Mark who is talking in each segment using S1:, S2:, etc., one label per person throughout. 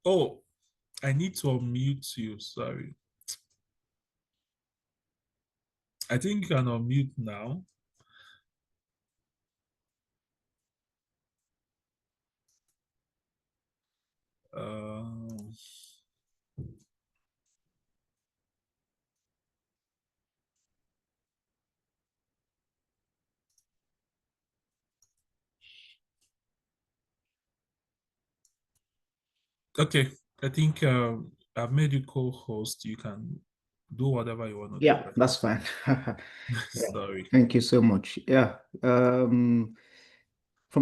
S1: Oh, I need to unmute you. Sorry. I think you can unmute now. Um, okay. I think I've made you co-host. You can do whatever you want to do
S2: Yeah,
S1: right
S2: that's fine.
S1: now.
S2: Yeah,
S1: Sorry.
S2: thank you so much. Yeah, from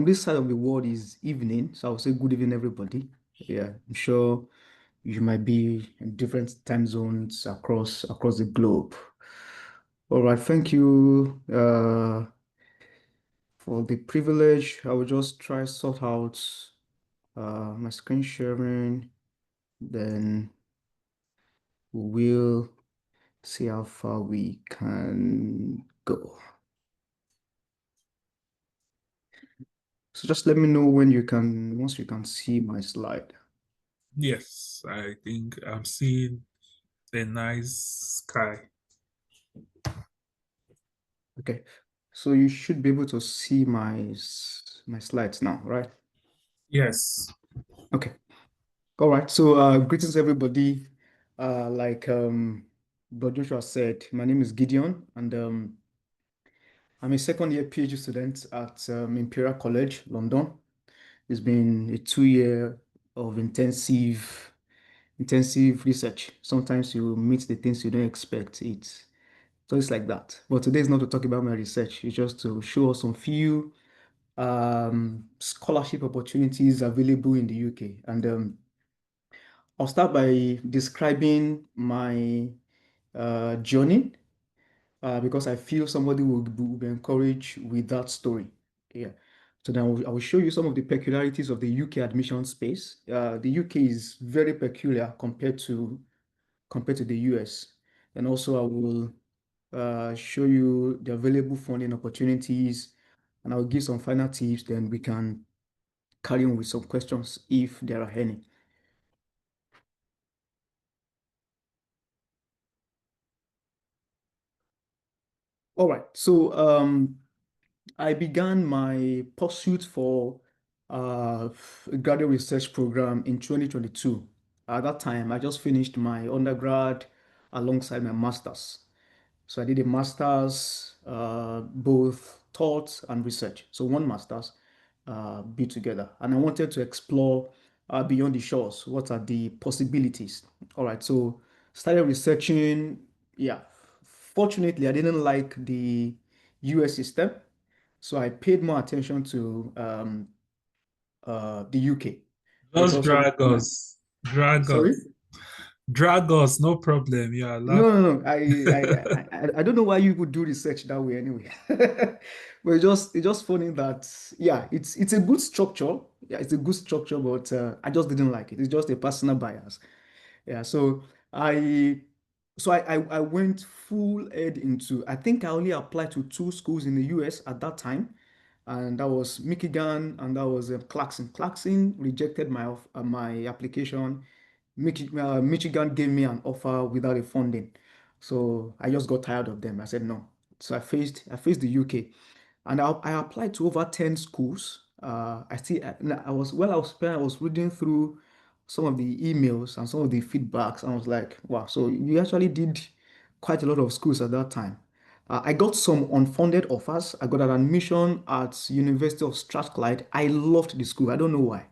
S2: this side of the world is evening, so I will say good evening, everybody. Yeah, I'm sure you might be in different time zones across the globe. All right, thank you for the privilege. I will just try sort out my screen sharing, then we'll see how far we can go. So just let me know when once you can see my slide.
S1: Yes, I think I'm seeing a nice sky.
S2: Okay. So you should be able to see my slides now, right?
S1: Yes.
S2: Okay. All right. So greetings everybody. Like Brother Joshua said, my name is Gideon and I'm a second year PhD student at Imperial College, London. It's been a 2 year of intensive research. Sometimes you meet the things you don't expect. It's like that. But today is not to talk about my research. It's just to show us some few scholarship opportunities available in the UK. And I'll start by describing my journey because I feel somebody will be encouraged with that story. Yeah. So now I will show you some of the peculiarities of the UK admission space. The UK is very peculiar compared to the US. And also I will show you the available funding opportunities, and I'll give some final tips. Then we can carry on with some questions if there are any. All right. So I began my pursuit for a graduate research program in 2022. At that time, I just finished my undergrad alongside my master's. So I did a master's, both thought and research. So one master's be together. And I wanted to explore beyond the shores. What are the possibilities? All right. So started researching. Yeah. Fortunately, I didn't like the US system. So I paid more attention to the UK
S1: Just
S2: because of
S1: drag
S2: my,
S1: us. Drag
S2: sorry?
S1: us. Drag us, no problem. You are allowed.
S2: No, no, no. I don't know why you would do research that way anyway. But it's just funny that yeah, it's a good structure. Yeah, it's a good structure, but I just didn't like it. It's just a personal bias. Yeah, I I went full head into I think I only applied to two schools in the US at that time, and that was Michigan and that was Clarkson. Clarkson rejected my application. Michigan gave me an offer without a funding, so I just got tired of them. I said no. So I faced the UK, and I applied to over 10 schools. I see. I was well. I was reading through some of the emails and some of the feedbacks. And I was like, wow. So you actually did quite a lot of schools at that time. I got some unfunded offers. I got an admission at University of Strathclyde. I loved the school. I don't know why.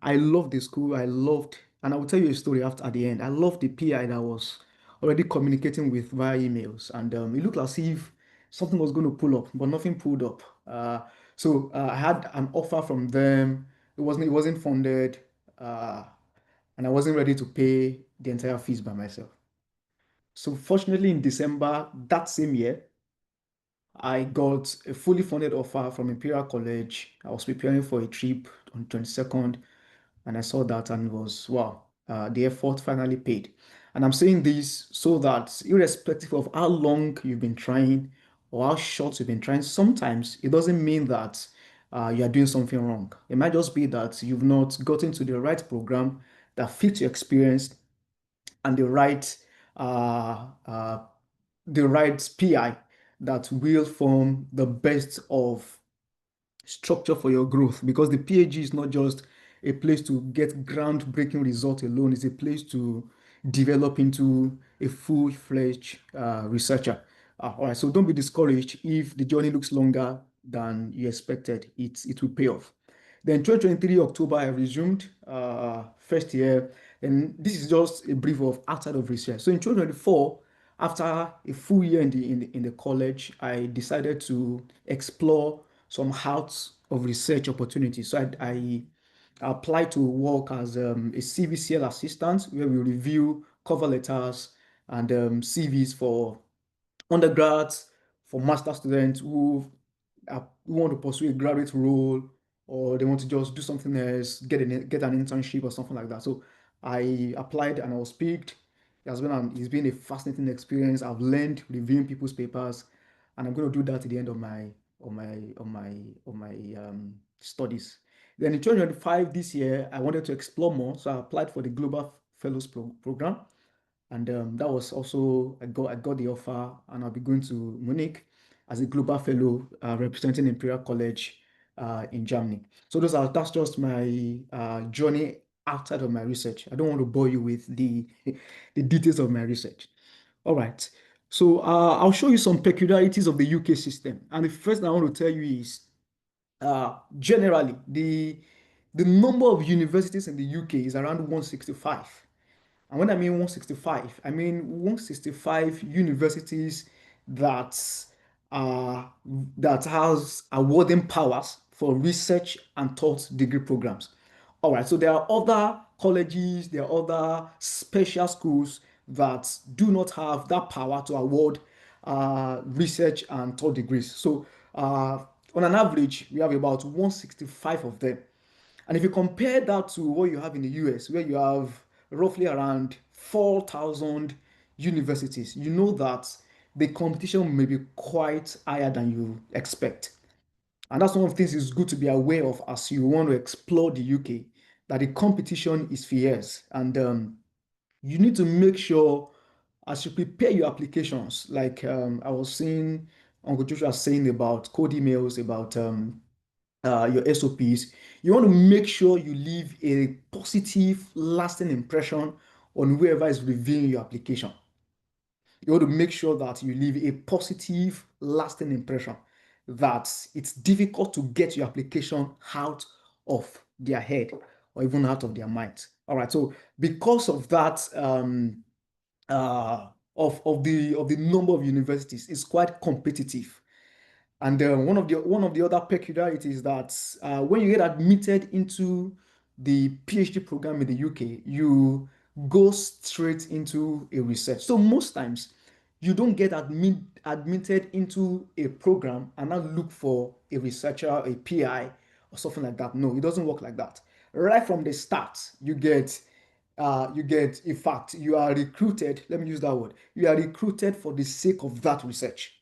S2: I loved the school. And I will tell you a story after at the end. I loved the PI that was already communicating with via emails, and it looked as if something was going to pull up, but nothing pulled up. I had an offer from them. It wasn't funded, uh, and I wasn't ready to pay the entire fees by myself. So fortunately, in December that same year, I got a fully funded offer from Imperial College. I was preparing for a trip on 22nd, and I saw that and it was wow, the effort finally paid. And I'm saying this so that irrespective of how long you've been trying or how short you've been trying, sometimes it doesn't mean that you are doing something wrong. It might just be that you've not gotten to the right program that fit your experience and uh, uh, the right PI that will form the best of structure for your growth, because the PhD is not just a place to get groundbreaking results alone, it's a place to develop into a full-fledged researcher. All right, so don't be discouraged if the journey looks longer than you expected. It will pay off. Then 2023 October, I resumed first year, and this is just a brief of outside of research. So in 2024, after a full year in the college, I decided to explore some outs of research opportunities. So I applied to work as a CVCL assistant, where we review cover letters and CVs for undergrads, for master students who want to pursue a graduate role, or they want to just do something else, get an internship or something like that. So I applied and I was picked. It's been a fascinating experience. I've learned reviewing people's papers, and I'm going to do that at the end of my studies. Then in 2025, this year, I wanted to explore more, so I applied for the Global Fellows Program, and that was also I got the offer, and I'll be going to Munich as a global fellow representing Imperial College in Germany. So that's just my journey outside of my research. I don't want to bore you with the the details of my research. All right. So I'll show you some peculiarities of the UK system. And the first thing I want to tell you is generally the number of universities in the UK is around 165. And when I mean 165, I mean 165 universities that that has awarding powers for research and third degree programs. All right, so there are other colleges, there are other special schools that do not have that power to award research and third degrees. So on an average, we have about 165 of them. And if you compare that to what you have in the US, where you have roughly around 4,000 universities, you know that the competition may be quite higher than you expect. And that's one of the things it's good to be aware of as you want to explore the UK, that the competition is fierce. And you need to make sure as you prepare your applications, like I was seeing Uncle Joshua saying about code emails, about your SOPs, you want to make sure you leave a positive, lasting impression on whoever is reviewing your application. You want to make sure that you leave a positive, lasting impression, that it's difficult to get your application out of their head or even out of their minds. All right. So because of that, of the number of universities, it's quite competitive. And one of the other peculiarities that when you get admitted into the PhD program in the UK, you go straight into a research. So most times you don't get admitted into a program and now look for a researcher, a PI, or something like that. No, it doesn't work like that. Right from the start, in fact, you are recruited. Let me use that word. You are recruited for the sake of that research.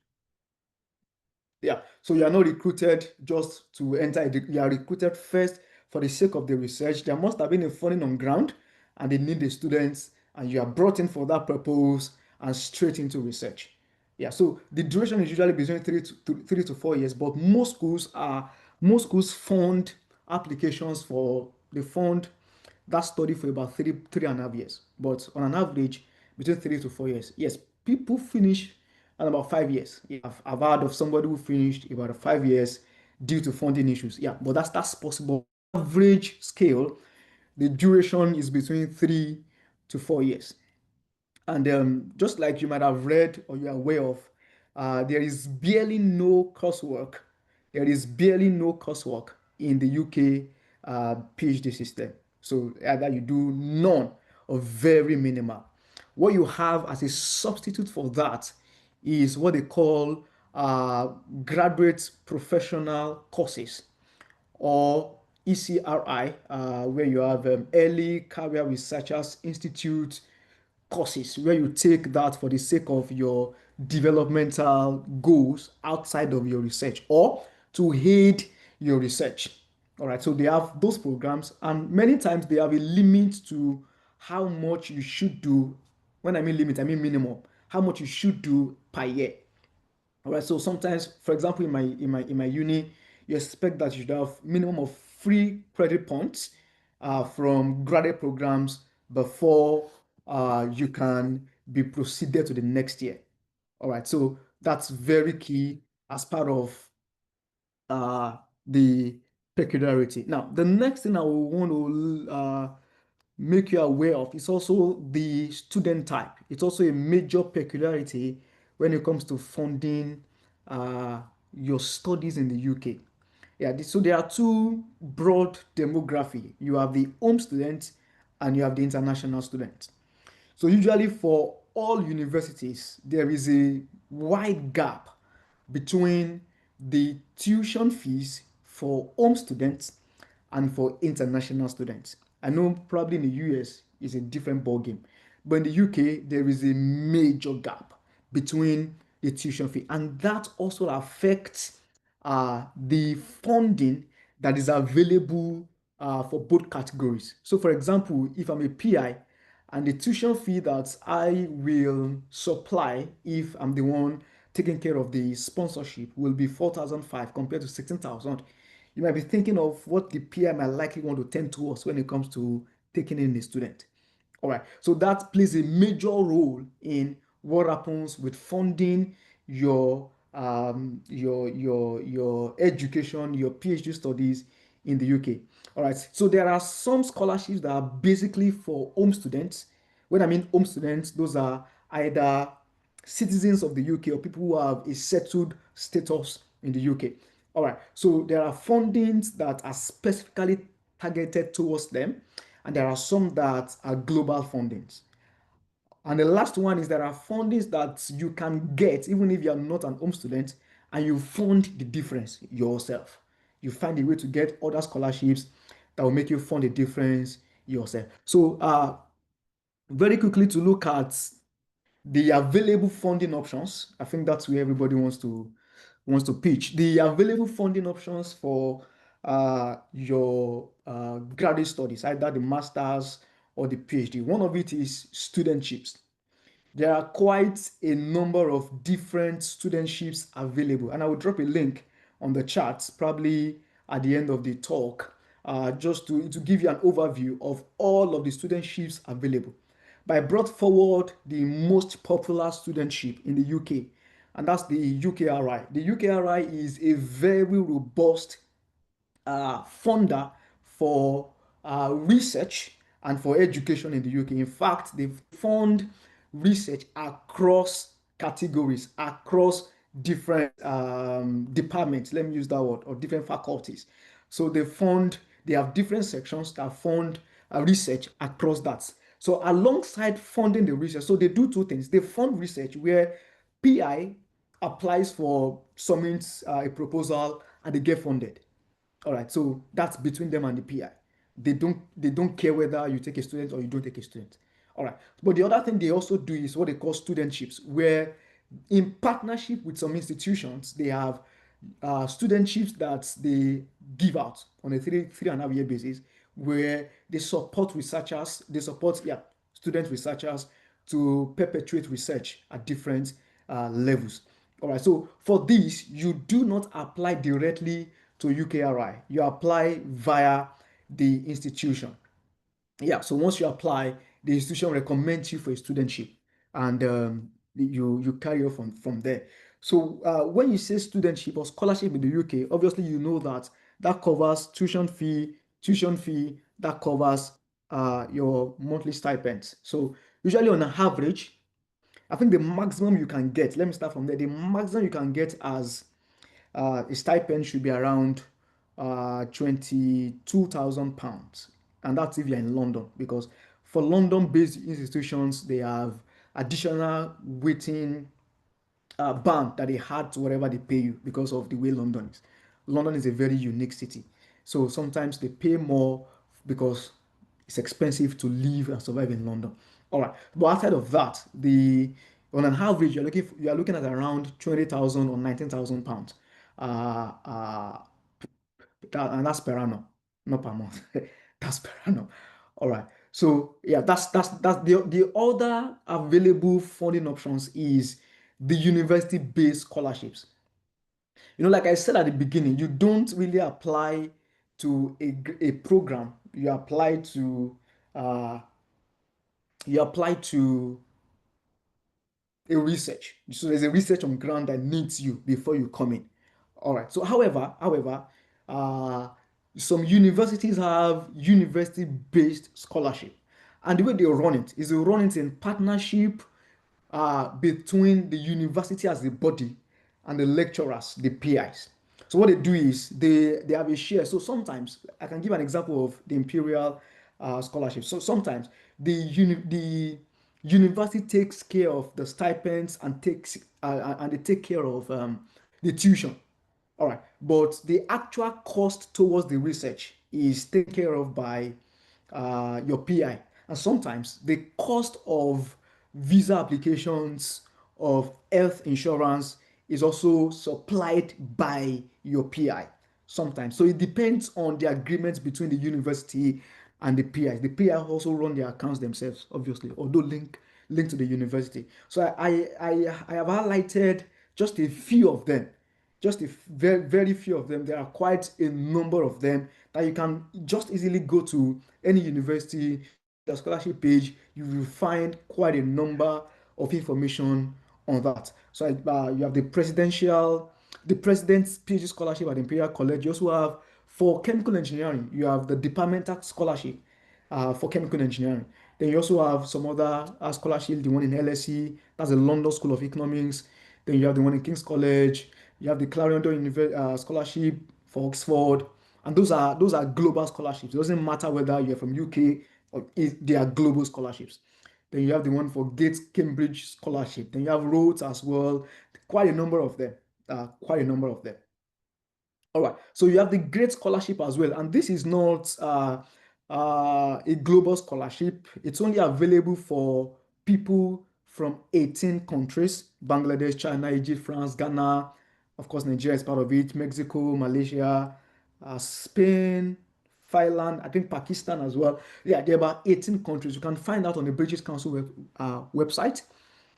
S2: Yeah, so you are not recruited just to enter, you are recruited first for the sake of the research. There must have been a funding on ground and they need the students, and you are brought in for that purpose and straight into research. Yeah, so the duration is usually between 3 to 4 years, but most schools fund applications for they fund that study for about 3.5 years. But on an average, between 3 to 4 years. Yes, people finish in about 5 years. Yeah, I've heard of somebody who finished about 5 years due to funding issues. Yeah, but that's possible. Average scale, the duration is between 3 to 4 years. And just like you might have read or you're aware of, there is barely no coursework. There is barely no coursework in the UK PhD system. So either you do none or very minimal. What you have as a substitute for that is what they call graduate professional courses, or ECRI, where you have Early Career Researchers Institute courses, where you take that for the sake of your developmental goals outside of your research or to aid your research. All right, so they have those programs, and many times they have a limit to how much you should do. When I mean limit, I mean minimum. How much you should do per year. All right. So sometimes, for example, in my uni, you expect that you should have minimum of 3 credit points from graduate programs before you can be proceeded to the next year. All right. So that's very key as part of uh, the peculiarity. Now, the next thing I will want to make you aware of is also the student type. It's also a major peculiarity when it comes to funding uh, your studies in the UK. Yeah, so there are two broad demography. You have the home student and you have the international student. So usually for all universities, there is a wide gap between the tuition fees for home students and for international students. I know probably in the US is a different ballgame, but in the UK there is a major gap between the tuition fee, and that also affects the funding that is available for both categories. So, for example, if I'm a PI and the tuition fee that I will supply if I'm the one taking care of the sponsorship will be 4,500 compared to 16,000. You might be thinking of what the PI might likely want to tend towards when it comes to taking in a student. All right, so that plays a major role in what happens with funding your education, your PhD studies in the UK. All right, so there are some scholarships that are basically for home students. When I mean home students, those are either citizens of the UK or people who have a settled status in the UK. All right, so there are fundings that are specifically targeted towards them, and there are some that are global fundings. And the last one is there are fundings that you can get even if you are not an home student, and you fund the difference yourself. You find a way to get other scholarships that will make you fund the difference yourself. So, very quickly to look at the available funding options. I think that's where everybody wants to pitch. The available funding options for your graduate studies, either the masters or the PhD. One of it is studentships. There are quite a number of different studentships available, and I will drop a link on the charts probably at the end of the talk, just to give you an overview of all of the studentships available. But I brought forward the most popular studentship in the UK, and that's the UKRI. The UKRI is a very robust funder for research and for education in the UK. In fact, they fund research across categories, across different departments, let me use that word, or different faculties. So they have different sections that fund research across that. So alongside funding the research, so they do two things. They fund research where PI applies for submits a proposal and they get funded. All right, so that's between them and the PI. They don't care whether you take a student or you don't take a student. All right. But the other thing they also do is what they call studentships, where in partnership with some institutions, they have studentships that they give out on a three and a half year basis, where they support researchers, they support student researchers to perpetuate research at different levels. All right, so for this, you do not apply directly to UKRI. You apply via the institution. Yeah, so once you apply, the institution recommends you for a studentship, and you carry on from there. So when you say studentship or scholarship in the UK, obviously you know that that covers tuition fee that covers your monthly stipends. So usually on an average, I think the maximum you can get, let me start from there. The maximum you can get as a stipend should be around £22,000. And that's if you're in London, because for London-based institutions, they have additional waiting band that they had to whatever they pay you because of the way London is. London is a very unique city. So sometimes they pay more because it's expensive to live and survive in London. All right. But outside of that, the on an average, you're looking at around 20,000 or 19,000 pounds. And that's per annum, not per month. That's per annum. All right. So yeah, that's the other available funding options is the university-based scholarships. Like I said at the beginning, you don't really apply to a program. Uh, you apply to a research. So there's a research on ground that needs you before you come in. All right. So however, uh, some universities have university-based scholarship, and the way they run it is they run it in partnership between the university as a body and the lecturers, the PIs. So what they do is they have a share. So sometimes I can give an example of the imperial scholarship. So sometimes the university takes care of the stipends and they take care of the tuition. All right, but the actual cost towards the research is taken care of by your PI. And sometimes the cost of visa applications, of health insurance is also supplied by your PI sometimes. So it depends on the agreement between the university and the PIs. The PI also run their accounts themselves, obviously, although linked to the university. So I have highlighted just a few of them, just a very few of them. There are quite a number of them that you can just easily go to any university, the scholarship page. You will find quite a number of information on that. So you have the president's PhD scholarship at the Imperial College. You also have, for chemical engineering, you have the departmental scholarship for chemical engineering. Then you also have some other scholarship, the one in LSE, that's the London School of Economics. Then you have the one in King's College. You have the Clarendon scholarship for Oxford, and those are global scholarships. It doesn't matter whether you're from UK or they are global scholarships. Then you have the one for Gates Cambridge scholarship. Then you have Rhodes as well. Quite a number of them. Quite a number of them. All right. So you have the Great Scholarship as well, and this is not a global scholarship. It's only available for people from 18 countries: Bangladesh, China, Egypt, France, Ghana. Of course, Nigeria is part of it. Mexico, Malaysia, Spain, Thailand. I think Pakistan as well. Yeah, there are about 18 countries. You can find out on the British Council website.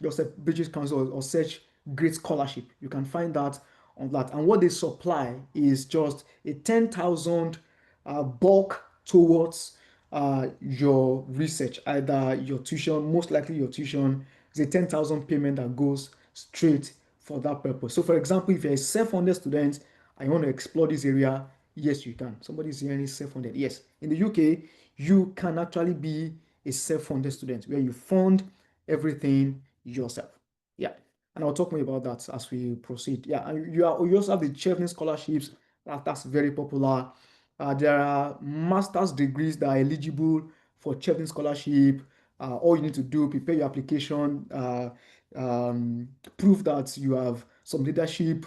S2: Just say British Council or search Great Scholarship. You can find that on that. And what they supply is just a 10,000 bulk towards your research, either your tuition, most likely your tuition is a 10,000 payment that goes straight for that purpose. So, for example, if you're a self-funded student and you want to explore this area, yes, you can. Somebody is here self-funded. Yes, in the UK, you can actually be a self-funded student where you fund everything yourself. Yeah, and I'll talk more about that as we proceed. Yeah, and you also have the Chevening scholarships. That's very popular. There are master's degrees that are eligible for Chevening scholarship. All you need to do, prepare your application, prove that you have some leadership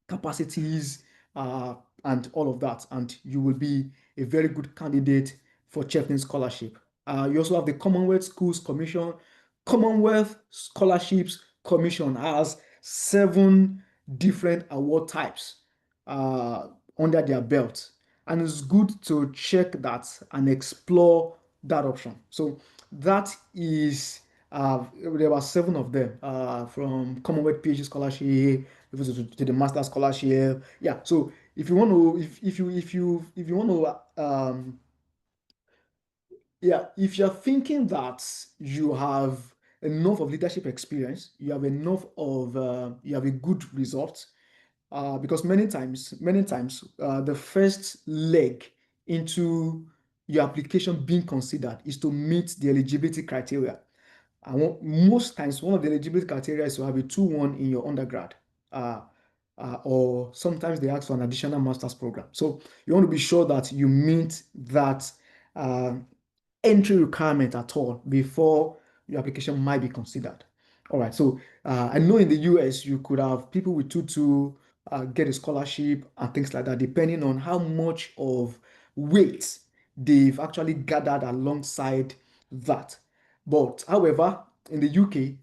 S2: capacities, uh, and all of that, and you will be a very good candidate for Chepin Scholarship. You also have the Commonwealth Schools Commission. Commonwealth Scholarships Commission has 7 different award types uh, under their belt, and it's good to check that and explore that option. So that is there were 7 of them from Commonwealth PhD scholarship to the master scholarship. Yeah. So if you want to, if you want to, yeah, if you're thinking that you have enough of leadership experience, you have a good result, because many times, the first leg into your application being considered is to meet the eligibility criteria. Most times, one of the eligibility criteria is to have a 2:1 in your undergrad, uh, or sometimes they ask for an additional master's program. So you want to be sure that you meet that uh, entry requirement at all before your application might be considered. All right. So I know in the US you could have people with 2:2 get a scholarship and things like that, depending on how much of weight they've actually gathered alongside that. But however, in the UK,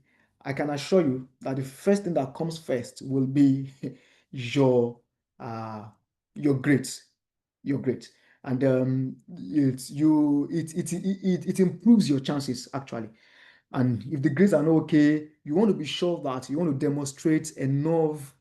S2: I can assure you that the first thing that comes first will be your uh, your grades, your grades. and it improves your chances actually. And if the grades are not okay, you want to be sure that you want to demonstrate enough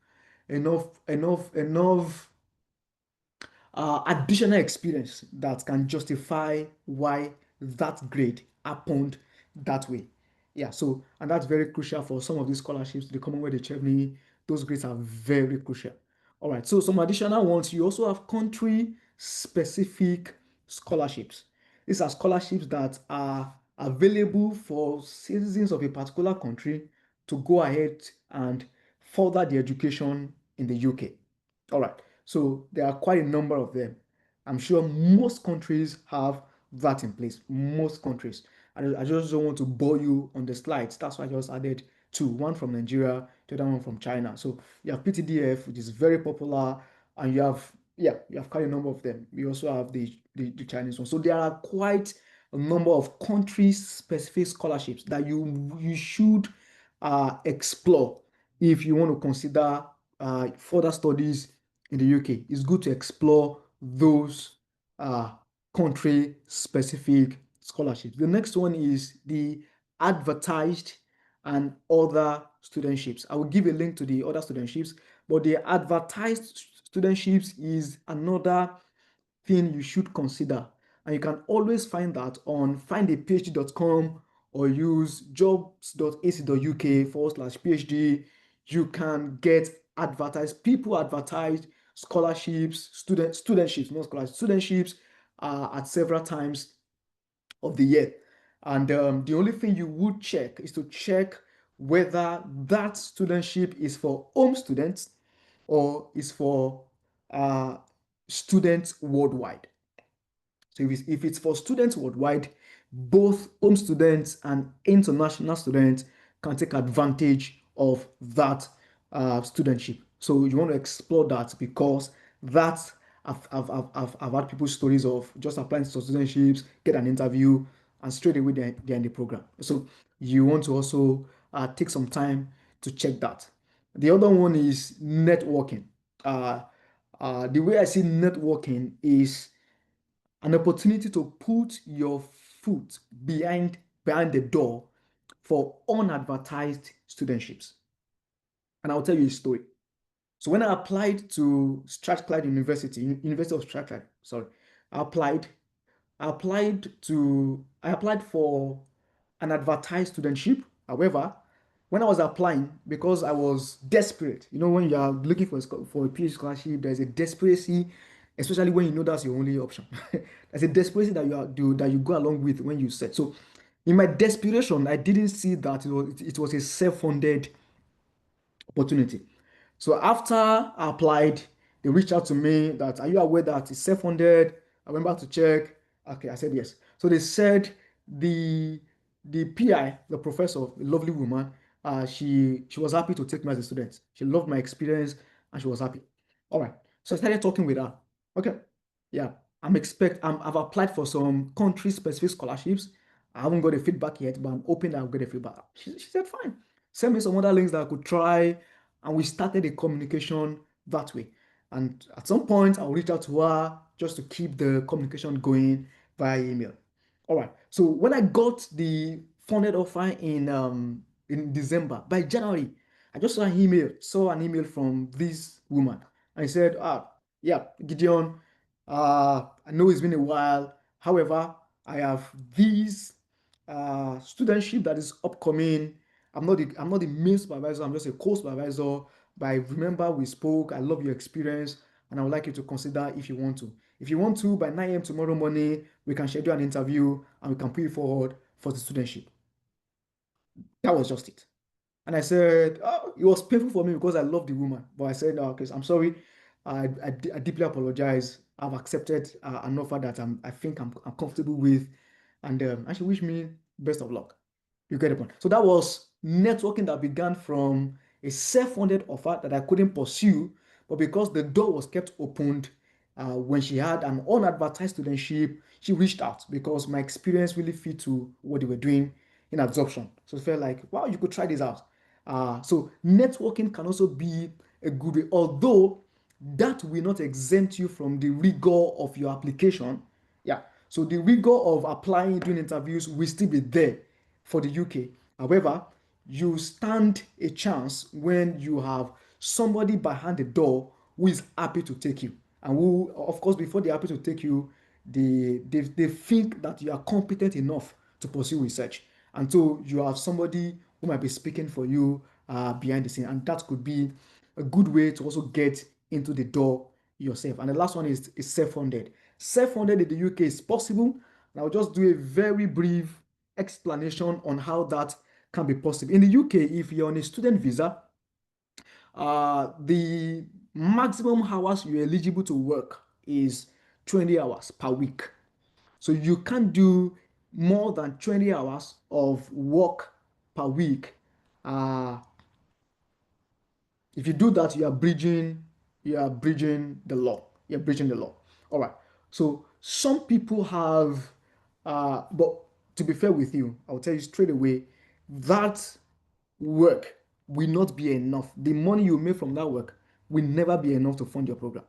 S2: additional experience that can justify why that grade happened that way. Yeah, so and that's very crucial for some of these scholarships, the Commonwealth, the Chevening, those grades are very crucial. All right, so some additional ones, you also have country specific scholarships. These are scholarships that are available for citizens of a particular country to go ahead and further their education in the UK. All right. So there are quite a number of them. I'm sure most countries have that in place. Most countries. I just don't want to bore you on the slides. That's why I just added two, one from Nigeria, the other one from China. So you have PTDF, which is very popular, and you have quite a number of them. We also have the Chinese one. So there are quite a number of country-specific scholarships that you should explore if you want to consider further studies in the UK. It's good to explore those uh, country specific scholarships. The next one is the advertised and other studentships. I will give a link to the other studentships, but the advertised studentships is another thing you should consider. And you can always find that on findaphd.com or use jobs.ac.uk/PhD. You can get advertised, people advertised scholarships, studentships, not scholarships, studentships at several times of the year. And the only thing you would check is to check whether that studentship is for home students or is for uh, students worldwide. So if it's for students worldwide, both home students and international students can take advantage of that studentship. So you want to explore that because that's I've had people's stories of just applying to studentships, get an interview, and straight away they're in the program. So you want to also take some time to check that. The other one is networking. Uh, the way I see networking is an opportunity to put your foot behind the door for unadvertised studentships. And I'll tell you a story. So when I applied to Strathclyde University, University of Strathclyde, sorry, I applied. I applied for an advertised studentship. However, when I was applying, because I was desperate, when you are looking for a PhD scholarship, there's a desperation, especially when you know that's your only option. There's a desperation that you go along with when you set. So, in my desperation, I didn't see that it was a self-funded opportunity. So after I applied, they reached out to me that, are you aware that it's self-funded? I went back to check. Okay, I said yes. So they said the the PI, the professor, a lovely woman, she was happy to take me as a student. She loved my experience and she was happy. All right. So I started talking with her. Okay. Yeah. I've applied for some country specific scholarships. I haven't got a feedback yet, but I'm hoping that I'll get a feedback. She said, fine. Send me some other links that I could try. And we started a communication that way. And at some point, I'll reach out to her just to keep the communication going via email. All right. So when I got the funded offer in December, by January, I just saw an email from this woman. I said, yeah, Gideon, I know it's been a while. However, I have this studentship that is upcoming. I'm not the main supervisor, I'm just a co-supervisor. But I remember we spoke, I love your experience, and I would like you to consider if you want to. If you want to, by 9 a.m. tomorrow morning, we can schedule an interview and we can put you forward for the studentship. That was just it. And I said, oh, it was painful for me because I love the woman. But I said, no, okay, I'm sorry. I deeply apologize. I've accepted an offer that I think I'm comfortable with. And she wished me best of luck. You get the point. So that was networking that began from a self-funded offer that I couldn't pursue, but because the door was kept opened when she had an unadvertised studentship, she reached out because my experience really fit to what they were doing in absorption. So it felt like, wow, you could try this out. So networking can also be a good way, although that will not exempt you from the rigor of your application. Yeah. So the rigor of applying, doing interviews will still be there for the UK. However, you stand a chance when you have somebody behind the door who is happy to take you. And who, of course, before they're happy to take you, they think that you are competent enough to pursue research. And so you have somebody who might be speaking for you behind the scene. And that could be a good way to also get into the door yourself. And the last one is self-funded. Self-funded in the UK is possible. And I'll just do a very brief explanation on how that can be possible. In the UK, if you're on a student visa, the maximum hours you're eligible to work is 20 hours per week. So you can't do more than 20 hours of work per week. Uh, if you do that, you are breaching the law. You're breaching the law. All right. So some people have, but to be fair with you, I'll tell you straight away that work will not be enough. The money you make from that work will never be enough to fund your program.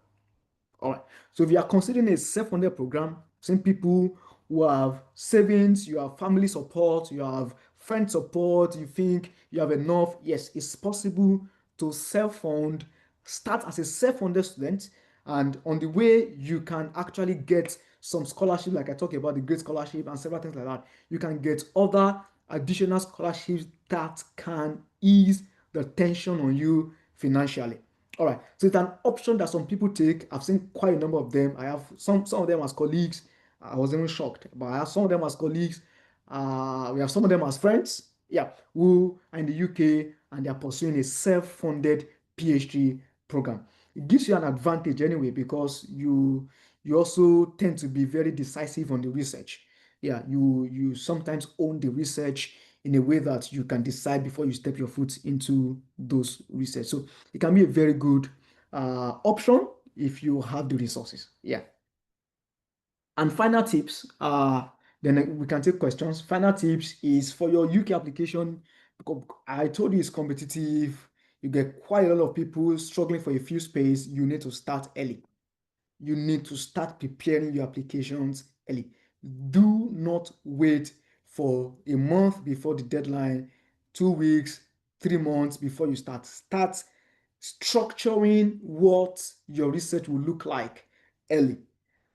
S2: All right. So if you are considering a self-funded program, same people who have savings, you have family support, you have friend support, you think you have enough, yes, it's possible to self-fund, start as a self-funded student, and on the way you can actually get some scholarship, like I talked about the great scholarship and several things like that. You can get other additional scholarships that can ease the tension on you financially. All right, so it's an option that some people take. I've seen quite a number of them. I have some of them as colleagues. I was even shocked, but I have some of them as colleagues. We have some of them as friends. Yeah, who are in the UK and they are pursuing a self-funded PhD program. It gives you an advantage anyway because you also tend to be very decisive on the research. Yeah, you sometimes own the research in a way that you can decide before you step your foot into those research. So it can be a very good option if you have the resources. Yeah. And final tips, then we can take questions. Final tips is for your UK application, because I told you it's competitive. You get quite a lot of people struggling for a few space. You need to start early. You need to start preparing your applications early. Do not wait for a month before the deadline, 2 weeks, 3 months before you start. Start structuring what your research will look like early.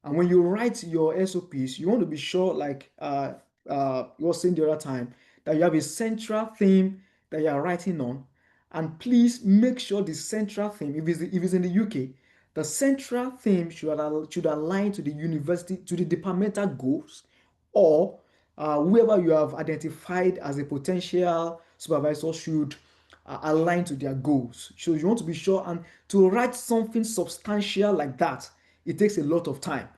S2: And when you write your SOPs, you want to be sure, like you were saying the other time, that you have a central theme that you are writing on. And please make sure the central theme, if it's in the UK, the central theme should align to the university, to the departmental goals, or whoever you have identified as a potential supervisor should align to their goals. So you want to be sure, and to write something substantial like that, it takes a lot of time.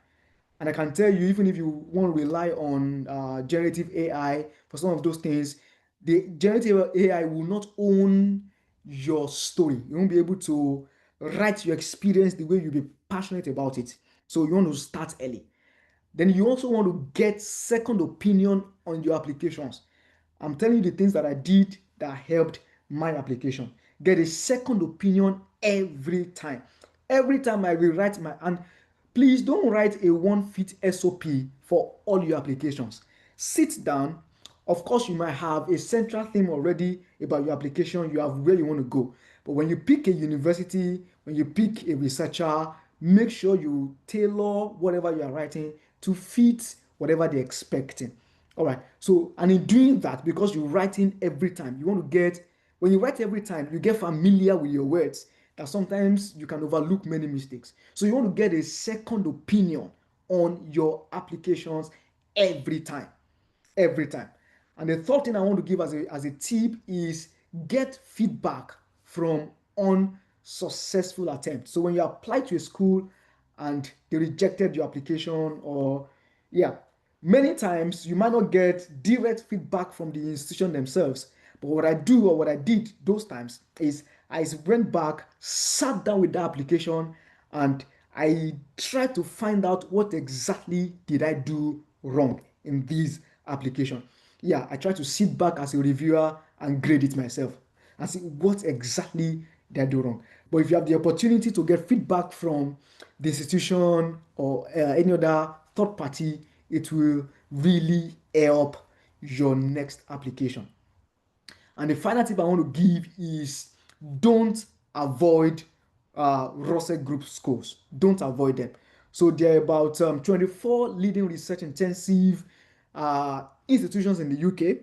S2: And I can tell you, even if you want to rely on generative AI for some of those things, the generative AI will not own your story. You won't be able to write your experience the way you'll be passionate about it. So you want to start early. Then you also want to get second opinion on your applications. I'm telling you the things that I did that helped my application. Get a second opinion every time. Every time I rewrite and please don't write a one fit SOP for all your applications. Sit down. Of course, you might have a central theme already about your application. You have where you want to go. But when you pick a university, when you pick a researcher, make sure you tailor whatever you are writing to fit whatever they're expecting. All right. So, and in doing that, because you're writing every time, you want to get, when you write every time, you get familiar with your words, that sometimes you can overlook many mistakes. So, you want to get a second opinion on your applications every time. Every time. And the third thing I want to give as a tip is get feedback from unsuccessful attempts. So when you apply to a school and they rejected your application, or yeah, many times you might not get direct feedback from the institution themselves. But what I do, or what I did those times, is I went back, sat down with the application, and I tried to find out what exactly did I do wrong in this application. Yeah, I try to sit back as a reviewer and grade it myself and see what exactly did I do wrong. But if you have the opportunity to get feedback from the institution or any other third party, it will really help your next application. And the final tip I want to give is don't avoid Russell Group scores. Don't avoid them. So there are about 24 leading research intensive institutions in the UK,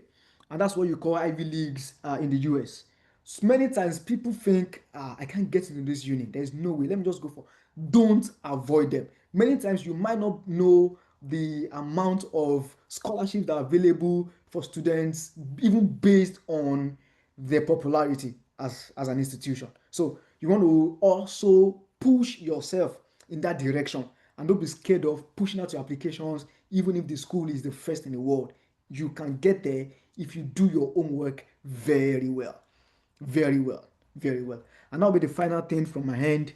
S2: and that's what you call Ivy Leagues in the US. So many times people think, I can't get into this uni. There's no way. Let me just go for. Don't avoid them. Many times you might not know the amount of scholarships that are available for students, even based on their popularity as an institution. So you want to also push yourself in that direction and don't be scared of pushing out your applications, even if the school is the first in the world. You can get there if you do your homework very well. Very well. Very well. And that'll be the final thing from my hand.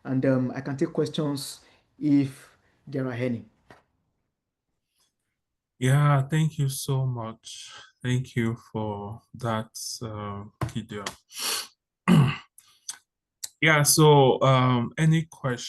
S2: And I can take questions if there are any.
S1: Yeah, thank you so much. Thank you for that, Gideon. Yeah, so any questions?